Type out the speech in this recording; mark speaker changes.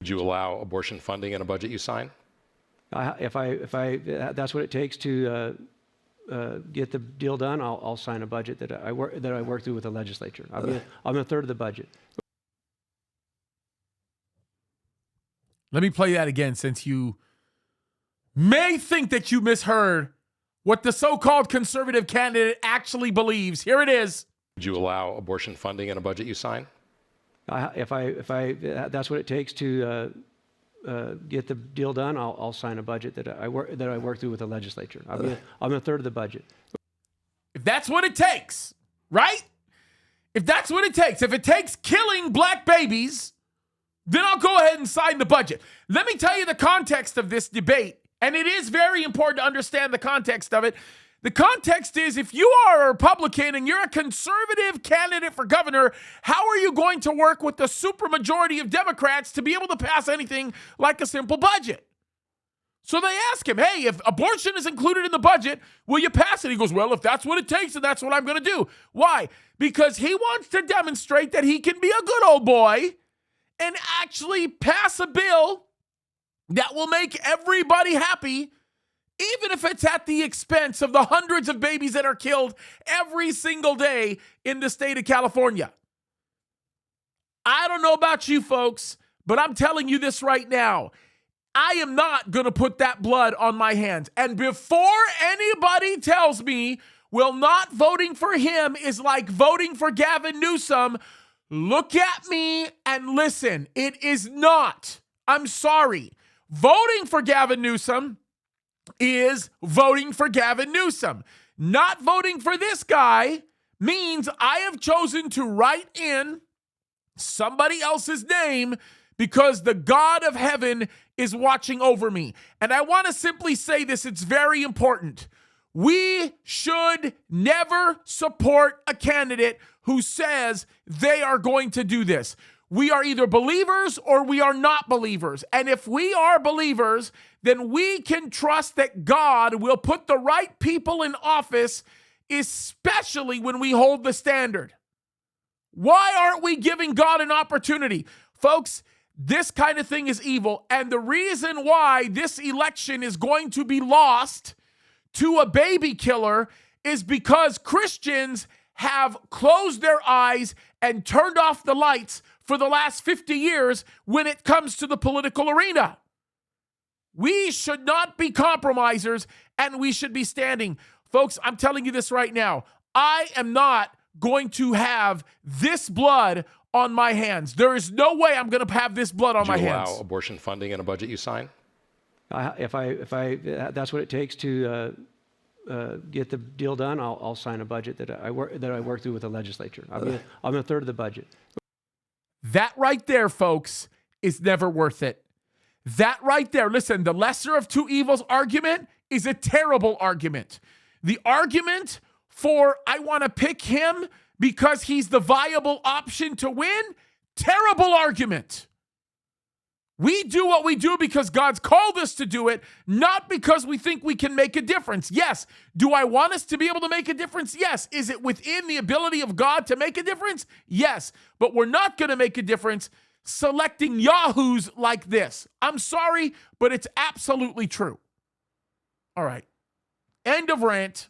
Speaker 1: Would you allow abortion funding in a budget you sign?
Speaker 2: If that's what it takes to get the deal done, I'll sign a budget that I work through with the legislature. I'm a third of the budget.
Speaker 3: Let me play that again, since you may think that you misheard what the so-called conservative candidate actually believes. Here it is.
Speaker 1: Would you allow abortion funding in a budget you sign?
Speaker 2: If that's what it takes to get the deal done, I'll sign a budget that I work through with the legislature. I'm a third of the budget.
Speaker 3: If that's what it takes, right? If that's what it takes, if it takes killing black babies, then I'll go ahead and sign the budget. Let me tell you the context of this debate, and it is very important to understand the context of it. The context is, if you are a Republican and you're a conservative candidate for governor, how are you going to work with the supermajority of Democrats to be able to pass anything like a simple budget? So they ask him, hey, if abortion is included in the budget, will you pass it? He goes, well, if that's what it takes, then that's what I'm going to do. Why? Because he wants to demonstrate that he can be a good old boy and actually pass a bill that will make everybody happy, even if it's at the expense of the hundreds of babies that are killed every single day in the state of California. I don't know about you folks, but I'm telling you this right now. I am not going to put that blood on my hands. And before anybody tells me, well, not voting for him is like voting for Gavin Newsom, look at me and listen. It is not. I'm sorry. Voting for Gavin Newsom is voting for Gavin Newsom. Not voting for this guy means I have chosen to write in somebody else's name because the God of heaven is watching over me. And I want to simply say this, it's very important. We should never support a candidate who says they are going to do this. We are either believers or we are not believers. And if we are believers, then we can trust that God will put the right people in office, especially when we hold the standard. Why aren't we giving God an opportunity? Folks, this kind of thing is evil. And the reason why this election is going to be lost to a baby killer is because Christians have closed their eyes and turned off the lights for the last 50 years when it comes to the political arena. We should not be compromisers, and we should be standing. Folks, I'm telling you this right now. I am not going to have this blood on my hands. There is no way I'm going to have this blood on my hands.
Speaker 1: Would you allow abortion funding in a budget you sign?
Speaker 2: If that's what it takes to get the deal done, I'll sign a budget that I work through with the legislature. I'm a third of the budget.
Speaker 3: That right there, folks, is never worth it. That right there, listen, the lesser of two evils argument is a terrible argument. The argument for I want to pick him because he's the viable option to win, terrible argument. We do what we do because God's called us to do it, not because we think we can make a difference. Yes. Do I want us to be able to make a difference? Yes. Is it within the ability of God to make a difference? Yes. But we're not going to make a difference selecting yahoos like this. I'm sorry, but it's absolutely true. All right. End of rant.